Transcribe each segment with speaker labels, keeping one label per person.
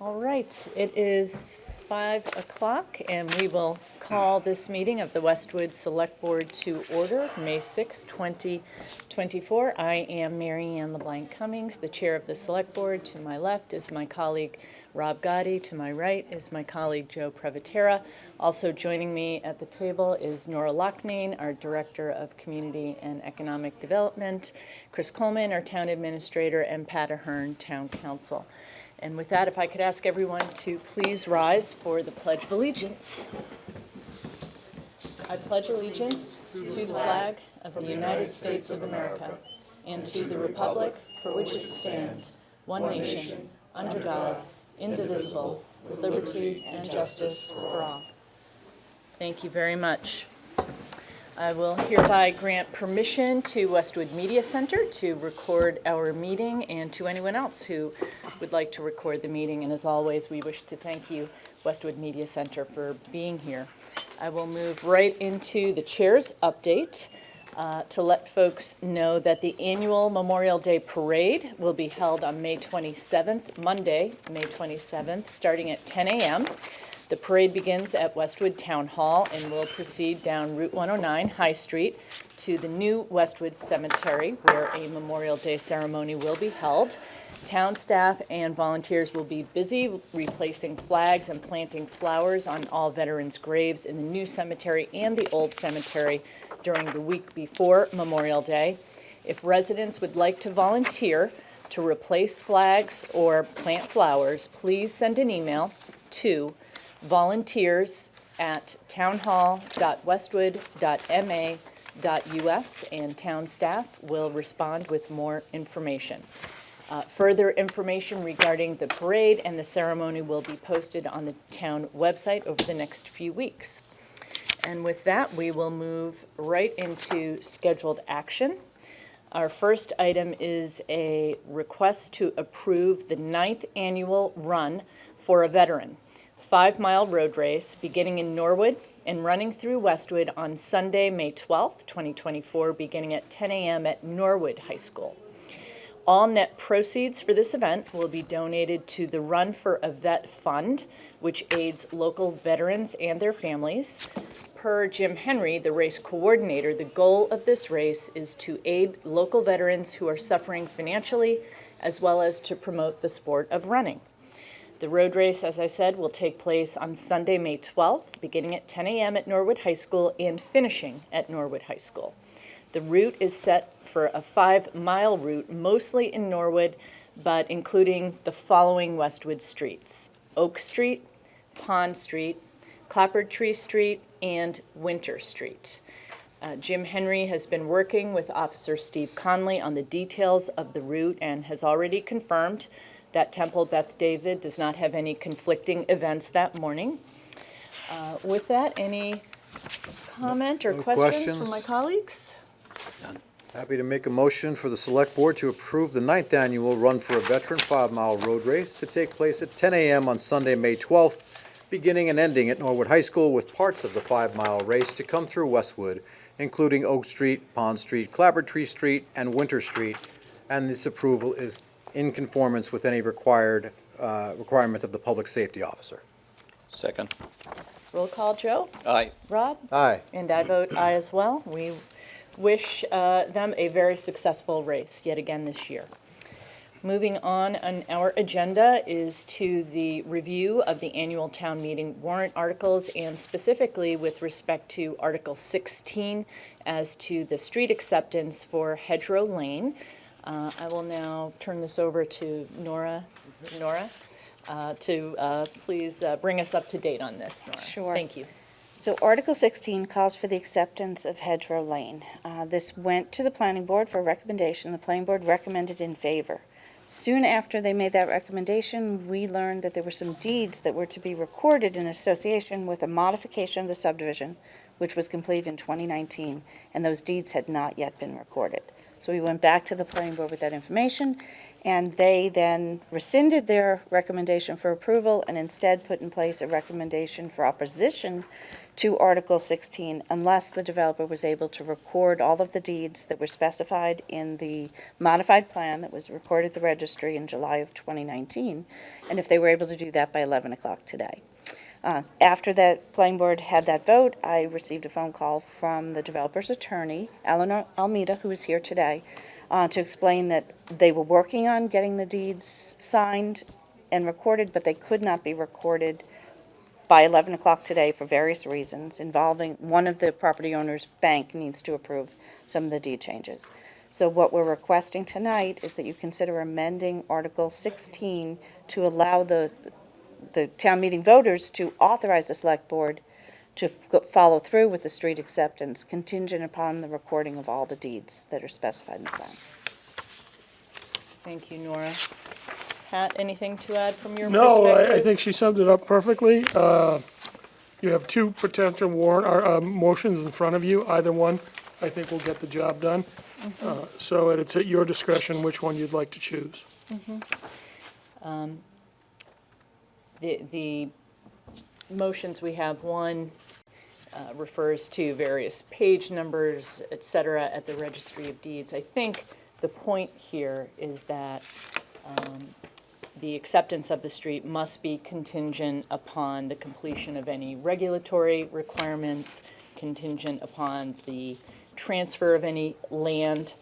Speaker 1: All right, it is 5 o'clock, and we will call this meeting of the Westwood Select Board to order, May 6, 2024. I am Mary Ann LeBlanc Cummings, the chair of the Select Board. To my left is my colleague Rob Gotti. To my right is my colleague Joe Previtera. Also joining me at the table is Nora Loughnane, our Director of Community and Economic Development, Chris Coleman, our Town Administrator, and Pat Ahern, Town Council. And with that, if I could ask everyone to please rise for the Pledge of Allegiance. I pledge allegiance to the flag of the United States of America and to the republic for which it stands, one nation, under God, indivisible, with liberty and justice for all. Thank you very much. I will hereby grant permission to Westwood Media Center to record our meeting and to anyone else who would like to record the meeting. And as always, we wish to thank you, Westwood Media Center, for being here. I will move right into the chair's update to let folks know that the annual Memorial Day Parade will be held on May 27th, Monday, May 27th, starting at 10 a.m. The parade begins at Westwood Town Hall and will proceed down Route 109 High Street to the new Westwood Cemetery, where a Memorial Day ceremony will be held. Town staff and volunteers will be busy replacing flags and planting flowers on all veterans' graves in the new cemetery and the old cemetery during the week before Memorial Day. If residents would like to volunteer to replace flags or plant flowers, please send an email to volunteers@townhall.westwood.ma.us, and town staff will respond with more information. Further information regarding the parade and the ceremony will be posted on the town website over the next few weeks. And with that, we will move right into scheduled action. Our first item is a request to approve the 9th annual Run for a Veteran 5-mile road race beginning in Norwood and running through Westwood on Sunday, May 12th, 2024, beginning at 10 a.m. at Norwood High School. All net proceeds for this event will be donated to the Run for a Vet Fund, which aids local veterans and their families. Per Jim Henry, the race coordinator, the goal of this race is to aid local veterans who are suffering financially, as well as to promote the sport of running. The road race, as I said, will take place on Sunday, May 12th, beginning at 10 a.m. at Norwood High School and finishing at Norwood High School. The route is set for a 5-mile route, mostly in Norwood, but including the following Westwood streets: Oak Street, Pond Street, Clappertree Street, and Winter Street. Jim Henry has been working with Officer Steve Conley on the details of the route and has already confirmed that Temple Beth David does not have any conflicting events that morning. With that, any comment or questions from my colleagues?
Speaker 2: Happy to make a motion for the Select Board to approve the 9th annual Run for a Veteran 5-mile road race to take place at 10 a.m. on Sunday, May 12th, beginning and ending at Norwood High School, with parts of the 5-mile race to come through Westwood, including Oak Street, Pond Street, Clappertree Street, and Winter Street. And this approval is in conformance with any requirement of the Public Safety Officer.
Speaker 3: Second.
Speaker 1: Roll call, Joe?
Speaker 3: Aye.
Speaker 1: Rob?
Speaker 2: Aye.
Speaker 1: And I vote aye as well. We wish them a very successful race yet again this year. Moving on our agenda is to the review of the annual town meeting warrant articles, and specifically with respect to Article 16 as to the street acceptance for Hedgerow Lane. I will now turn this over to Nora to please bring us up to date on this, Nora.
Speaker 4: Sure.
Speaker 1: Thank you.
Speaker 4: So Article 16 calls for the acceptance of Hedgerow Lane. This went to the Planning Board for recommendation. The Planning Board recommended in favor. Soon after they made that recommendation, we learned that there were some deeds that were to be recorded in association with a modification of the subdivision, which was completed in 2019, and those deeds had not yet been recorded. So we went back to the Planning Board with that information, And they then rescinded their recommendation for approval and instead put in place a recommendation for opposition to Article 16 unless the developer was able to record all of the deeds that were specified in the modified plan that was recorded at the registry in July of 2019, and if they were able to do that by 11 o'clock today. After that planning board had that vote, I received a phone call from the developer's attorney, Eleanor Almeida, who is here today, to explain that they were working on getting the deeds signed and recorded, but they could not be recorded by 11 o'clock today for various reasons involving one of the property owner's bank needs to approve some of the deed changes. So what we're requesting tonight is that you consider amending Article 16 to allow the town meeting voters to authorize the select board to follow through with the street acceptance contingent upon the recording of all the deeds that are specified in the plan.
Speaker 1: Thank you, Nora. Pat, anything to add from your perspective?
Speaker 3: No, I think she summed it up perfectly. You have two potential warrant motions in front of you. Either one, I think, will get the job done. So it's at your discretion which one you'd like to choose.
Speaker 1: The motions we have, one refers to various page numbers, et cetera, at the Registry of Deeds. I think the point here is that the acceptance of the street must be contingent upon the completion of any regulatory requirements, contingent upon the transfer of any land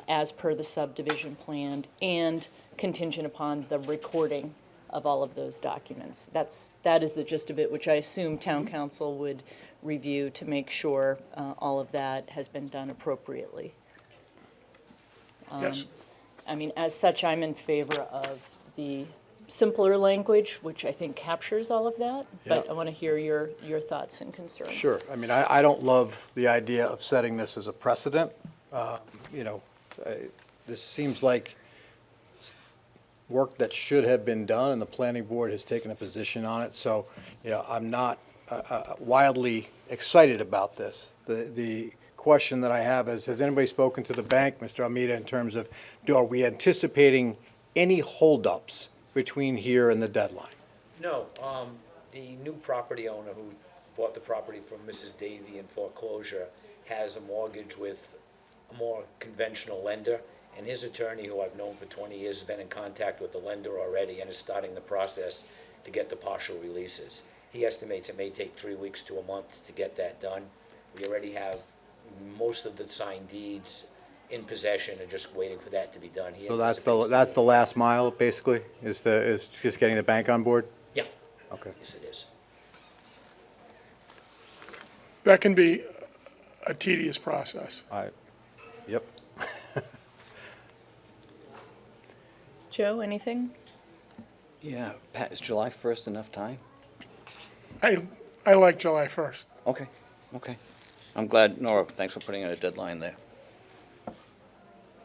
Speaker 1: as per the subdivision plan, and contingent upon the recording of all of those documents. That is the gist of it, which I assume town council would review to make sure all of that has been done appropriately.
Speaker 3: Yes.
Speaker 1: I mean, as such, I'm in favor of the simpler language, which I think captures all of that, but
Speaker 2: Yeah.
Speaker 1: I want to hear your thoughts and concerns.
Speaker 2: Sure. I mean, I don't love the idea of setting this as a precedent. You know, this seems like work that should have been done, and the planning board has taken a position on it. So, you know, I'm not wildly excited about this. The question that I have is, has anybody spoken to the bank, Mr. Almeida, in terms of, are we anticipating any holdups between here and the deadline?
Speaker 5: No, the new property owner who bought the property from Mrs. Davy in foreclosure has a mortgage with a more conventional lender, and his attorney, who I've known for 20 years, has been in contact with the lender already and is starting the process to get the partial releases. He estimates it may take 3 weeks to a month to get that done. We already have most of the signed deeds in possession and just waiting for that to be done. He
Speaker 2: So
Speaker 5: anticipates
Speaker 2: that's the last mile, basically, is just getting the bank on board?
Speaker 5: Yeah,
Speaker 2: Okay.
Speaker 5: yes it is.
Speaker 3: That can be a tedious process.
Speaker 2: Yep.
Speaker 1: Joe, anything?
Speaker 6: Yeah, Pat, is July 1st enough time?
Speaker 3: I like July 1st.
Speaker 6: Okay, okay. I'm glad, Nora, thanks for putting in a deadline there.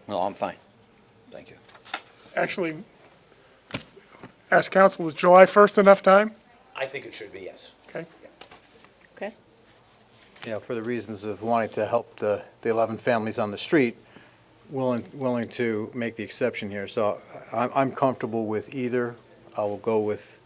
Speaker 6: No, I'm fine. Thank you.
Speaker 3: Actually, ask council, is July 1st enough time?
Speaker 5: I think it should be, yes.
Speaker 3: Okay.
Speaker 1: Okay.
Speaker 2: You know, for the reasons of wanting to help the 11 families on the street, willing to make the exception here. So I'm comfortable with either. I will go with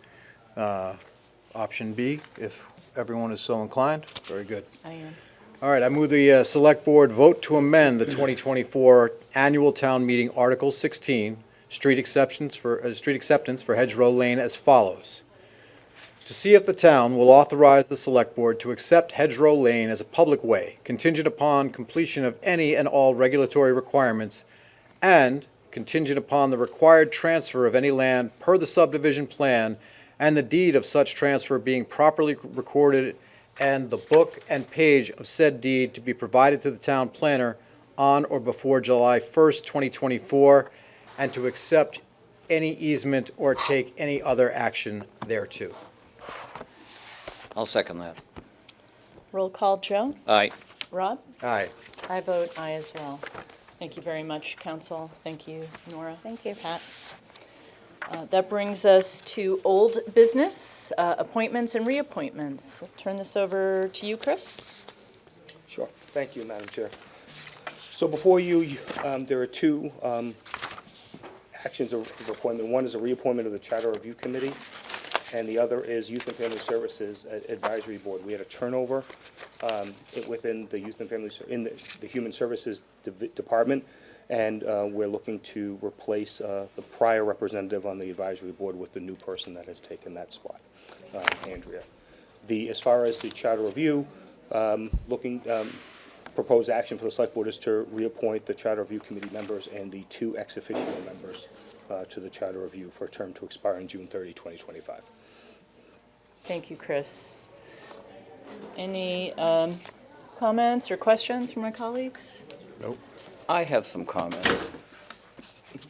Speaker 2: option B if everyone is so inclined. Very good.
Speaker 1: I am.
Speaker 2: All right, I move the Select Board vote to amend the 2024 Annual Town Meeting Article 16, street acceptance for Hedgerow Lane as follows. To see if the town will authorize the Select Board to accept Hedgerow Lane as a public way, contingent upon completion of any and all regulatory requirements, and contingent upon the required transfer of any land per the subdivision plan and the deed of such transfer being properly recorded and the book and page of said deed to be provided to the town planner on or before July 1st, 2024, and to accept any easement or take any other action thereto.
Speaker 6: I'll second that.
Speaker 1: Roll call, Joe?
Speaker 6: Aye.
Speaker 1: Rob?
Speaker 2: Aye.
Speaker 1: I vote aye as well. Thank you very much, council. Thank you, Nora.
Speaker 4: Thank you.
Speaker 1: Pat. That brings us to old business, appointments and reappointments. I'll turn this over to you, Chris.
Speaker 7: Sure. Thank you, Madam Chair. So before you, there are two
Speaker 8: actions of appointment. One is a reappointment of the Charter Review Committee, and the other is Youth and Family Services Advisory Board. We had a turnover within the Youth and Family, in the Human Services Department, and we're looking to replace the prior representative on the advisory board with the new person that has taken that spot, Andrea. As far as the Charter Review, proposed action for the Select Board is to reappoint the Charter Review Committee members and the 2 ex officio members to the Charter Review for a term to expire on June 30, 2025.
Speaker 1: Thank you, Chris. Any comments or questions from my colleagues?
Speaker 2: Nope.
Speaker 6: I have some comments.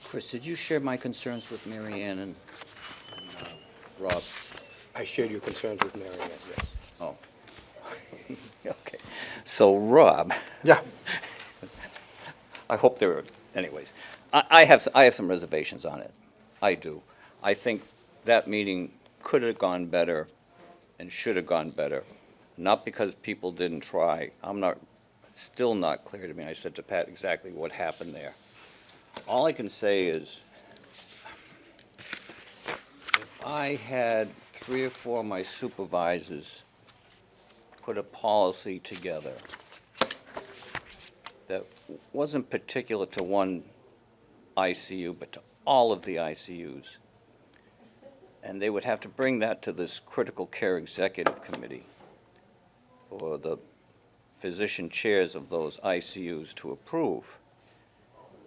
Speaker 6: Chris, did you share my concerns with Mary Ann and Rob?
Speaker 8: I shared your concerns with Mary Ann, yes.
Speaker 6: Oh. Okay. So, Rob,
Speaker 2: Yeah.
Speaker 6: I hope there are, anyways, I have some reservations on it. I do. I think that meeting could have gone better and should have gone better, not because people didn't try. Still not clear to me. I said to Pat exactly what happened there. All I can say is, if I had 3 or 4 of my supervisors put a policy together that wasn't particular to one ICU, but to all of the ICUs, and they would have to bring that to this critical care executive committee or the physician chairs of those ICUs to approve.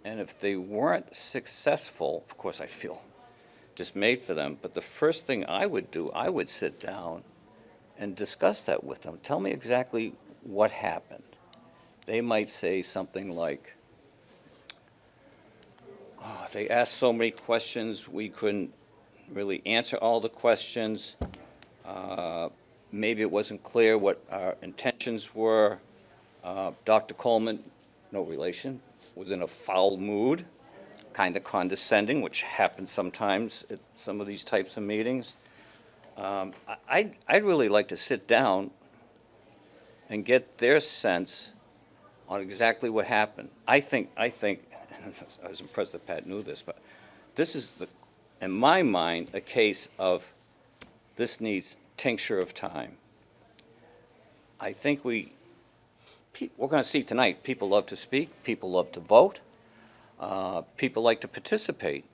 Speaker 6: And if they weren't successful, of course I feel dismayed for them, but the first thing I would do, I would sit down and discuss that with them. Tell me exactly what happened. They might say something like, oh, they asked so many questions, we couldn't really answer all the questions. Maybe it wasn't clear what our intentions were. Dr. Coleman, no relation, was in a foul mood, kind of condescending, which happens sometimes at some of these types of meetings. I'd really like to sit down and get their sense on exactly what happened. I think, I was impressed that Pat knew this, but this is, in my mind, a case of this needs tincture of time. I think we're going to see tonight, people love to speak, people love to vote, people like to participate.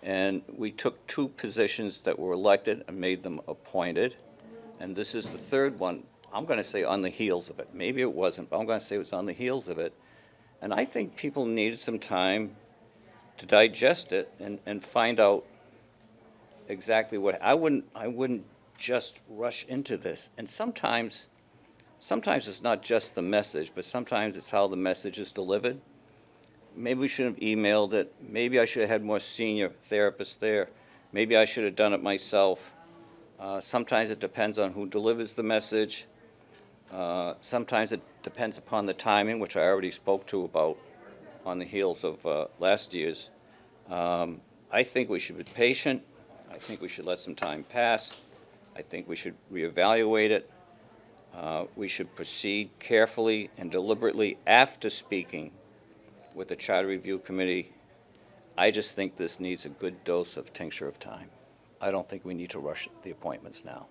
Speaker 6: And we took 2 positions that were elected and made them appointed. And this is the 3rd one, I'm going to say on the heels of it. Maybe it wasn't, but I'm going to say it was on the heels of it. And I think people needed some time to digest it and find out exactly what, I wouldn't just rush into this. And sometimes it's not just the message, but sometimes it's how the message is delivered. Maybe we should have emailed it. Maybe I should have had more senior therapists there. Maybe I should have done it myself. Sometimes it depends on who delivers the message. Sometimes it depends upon the timing, which I already spoke to about on the heels of last year's. I think we should be patient. I think we should let some time pass. I think we should reevaluate it. We should proceed carefully and deliberately after speaking with the Charter Review Committee. I just think this needs a good dose of tincture of time. I don't think we need to rush the appointments now.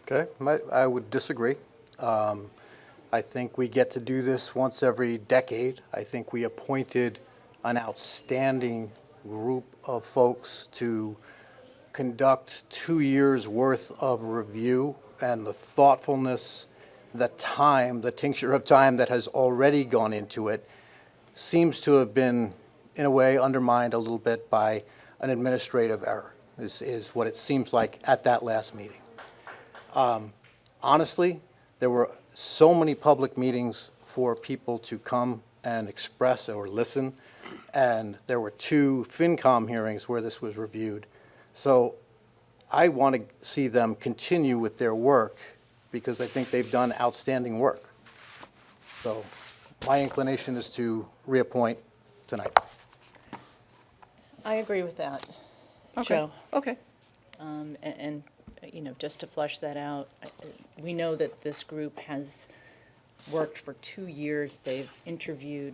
Speaker 2: Okay, I would disagree. I think we get to do this once every decade. I think we appointed an outstanding group of folks to conduct 2 years' worth of review, and the thoughtfulness, the time, the tincture of time that has already gone into it seems to have been, in a way, undermined a little bit by an administrative error, is what it seems like at that last meeting. Honestly, there were so many public meetings for people to come and express or listen, and there were 2 FinCom hearings where this was reviewed. So I want to see them continue with their work because I think they've done outstanding work. So my inclination is to reappoint tonight.
Speaker 1: I agree with that,
Speaker 6: Okay.
Speaker 1: Joe.
Speaker 6: Okay.
Speaker 1: And, you know, just to flesh that out, we know that this group has worked for 2 years. They've interviewed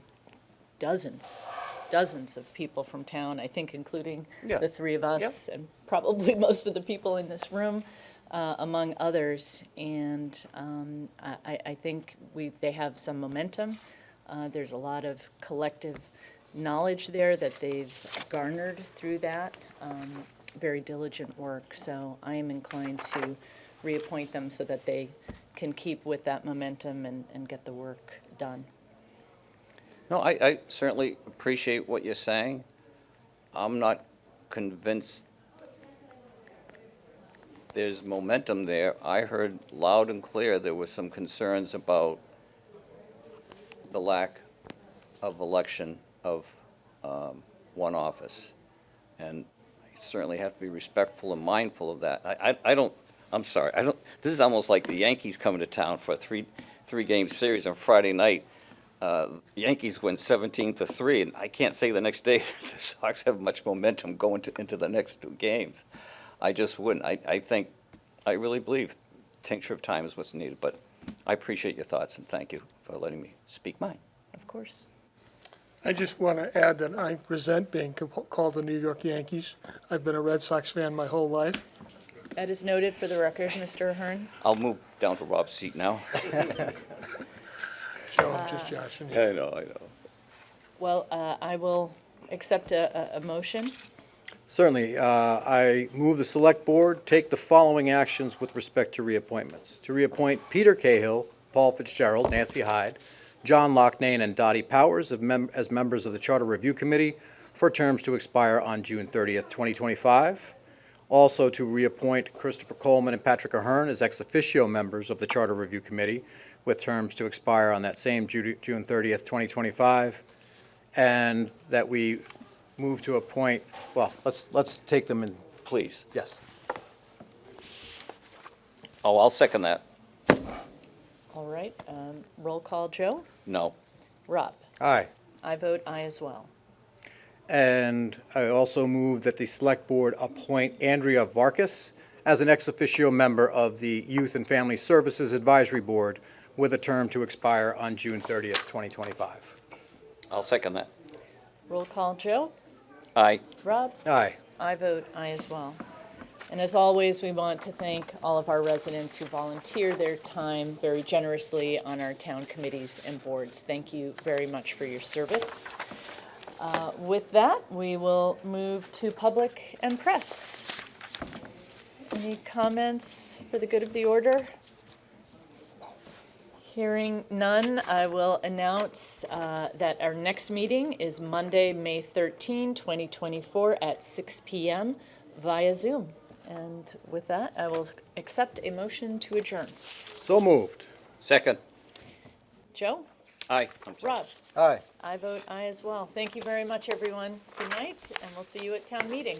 Speaker 1: dozens dozens of people from town, I think including
Speaker 6: Yeah.
Speaker 1: the three of us and probably most of the people in this room, among others. And I think they have some momentum. There's a lot of collective knowledge there that they've garnered through that, very diligent work. So I am inclined to reappoint them so that they can keep with that momentum and get the work done.
Speaker 6: No, I certainly appreciate what you're saying. I'm not convinced there's momentum there. I heard loud and clear there were some concerns about the lack of election of one office. And I certainly have to be respectful and mindful of that. I'm sorry, this is almost like the Yankees coming to town for a three-game series on Friday night. Yankees win 17-3, and I can't say the next day the Sox have much momentum going into the next two games. I just wouldn't. I really believe tincture of time is what's needed, but I appreciate your thoughts, and thank you for letting me speak mine.
Speaker 1: Of course.
Speaker 3: I just want to add that I resent being called the New York Yankees. I've been a Red Sox fan my whole life.
Speaker 1: That is noted for the record, Mr. Ahern.
Speaker 6: I'll move down to Rob's seat now.
Speaker 3: Joe, I'm just joshing you.
Speaker 6: I know.
Speaker 1: Well, I will accept a motion.
Speaker 2: Certainly. I move the Select Board take the following actions with respect to reappointments. To reappoint Peter Cahill, Paul Fitzgerald, Nancy Hyde, John Loughnane, and Dottie Powers as members of the Charter Review Committee for terms to expire on June 30th, 2025. Also to reappoint Christopher Coleman and Patrick Ahern as ex officio members of the Charter Review Committee with terms to expire on that same June 30th, 2025. And that we move to appoint, well, let's take them in,
Speaker 6: Please.
Speaker 2: yes.
Speaker 6: Oh, I'll second that.
Speaker 1: All right, roll call, Joe?
Speaker 6: No.
Speaker 1: Rob?
Speaker 2: Aye.
Speaker 1: I vote aye as well.
Speaker 2: And I also move that the Select Board appoint Andrea Varkas as an ex officio member of the Youth and Family Services Advisory Board with a term to expire on June 30th, 2025.
Speaker 6: I'll second that.
Speaker 1: Roll call, Joe?
Speaker 6: Aye.
Speaker 1: Rob?
Speaker 2: Aye.
Speaker 1: I vote aye as well. And as always, we want to thank all of our residents who volunteer their time very generously on our town committees and boards. Thank you very much for your service. With that, we will move to public and press. Any comments for the good of the order? Hearing none, I will announce that our next meeting is Monday, May 13, 2024 at 6 p.m. via Zoom. And with that, I will accept a motion to adjourn.
Speaker 2: So moved.
Speaker 6: Second.
Speaker 1: Joe?
Speaker 6: Aye. I'm sorry.
Speaker 1: Rob?
Speaker 2: Aye.
Speaker 1: I vote aye as well. Thank you very much, everyone. Good night, and we'll see you at town meeting.